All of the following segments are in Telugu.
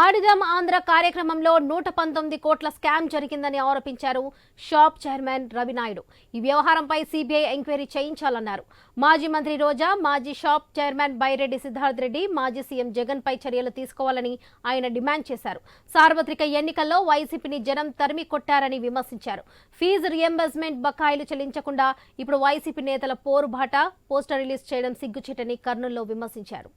ఆడిదాం ఆంధ్ర కార్యక్రమంలో 119 కోట్ల స్కామ్ జరిగిందని ఆరోపించారు షాప్ చైర్మన్ రవినాయుడు. ఈ వ్యవహారంపై సిబిఐ ఎంక్వైరీ చేయించాలన్నారు. మాజీ మంత్రి రోజా, మాజీ షాప్ చైర్మన్ బైరెడ్డి సిద్ధార్థ్ రెడ్డి, మాజీ సీఎం జగన్ పై చర్యలు తీసుకోవాలని ఆయన డిమాండ్ చేశారు. సార్వత్రిక ఎన్నికల్లో వైసీపీని జనం తరిమి కొట్టారని విమర్శించారు. ఫీజు రియంబర్స్మెంట్ బకాయిలు చెల్లించకుండా ఇప్పుడు వైసీపీ నేతల పోరుబాట పోస్టర్ రిలీజ్ చేయడం సిగ్గుచేటని కర్నూలులో విమర్శించారు.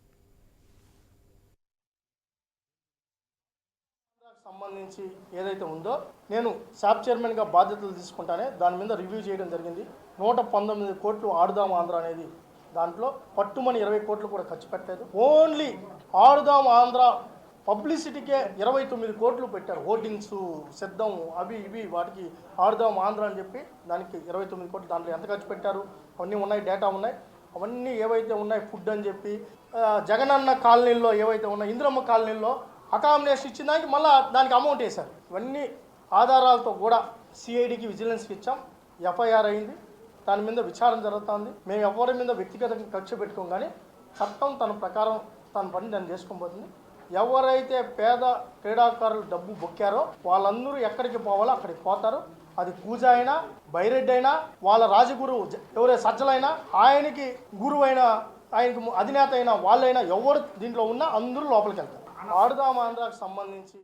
సంబంధించి ఏదైతే ఉందో నేను షాప్ చైర్మన్గా బాధ్యతలు తీసుకుంటానే దాని మీద రివ్యూ చేయడం జరిగింది. 119 కోట్లు ఆడుదాం ఆంధ్ర అనేది దాంట్లో పట్టుమని 20 కోట్లు కూడా ఖర్చు పెట్టలేదు. ఓన్లీ ఆడుదాం ఆంధ్ర పబ్లిసిటీకే 29 కోట్లు పెట్టారు. హోర్డింగ్స్ సిద్ధం అవి ఇవి వాటికి ఆడుదాం ఆంధ్ర అని చెప్పి దానికి 29 కోట్లు. దాంట్లో ఎంత ఖర్చు పెట్టారు అవన్నీ ఉన్నాయి, డేటా ఉన్నాయి. అవన్నీ ఏవైతే ఉన్నాయి ఫుడ్ అని చెప్పి జగనన్న కాలనీల్లో ఏవైతే ఉన్నాయి, ఇందిరమ్మ కాలనీల్లో అకామిడేషన్ ఇచ్చిన దానికి మళ్ళీ దానికి అమౌంట్ వేశారు. ఇవన్నీ ఆధారాలతో కూడా సిఐడికి విజిలెన్స్కి ఇచ్చాం. ఎఫ్ఐఆర్ అయింది, దాని మీద విచారణ జరుగుతుంది. మేము ఎవరి మీద వ్యక్తిగతంగా కక్ష పెట్టుకోం, కానీ చట్టం తన ప్రకారం తన పని దాన్ని చేసుకోబోతుంది. ఎవరైతే పేద క్రీడాకారులు డబ్బు బొక్కారో వాళ్ళందరూ ఎక్కడికి పోవాలో అక్కడికి పోతారు. అది పూజ అయినా, బైరెడ్డి అయినా, వాళ్ళ రాజగురువు ఎవరే సజ్జలైనా, ఆయనకి గురువైన, ఆయనకి అధినేత అయినా, వాళ్ళైనా ఎవరు దీంట్లో ఉన్నా అందరూ లోపలికి వెళ్తారు. ఆడుదాం ఆంధ్రాకి సంబంధించి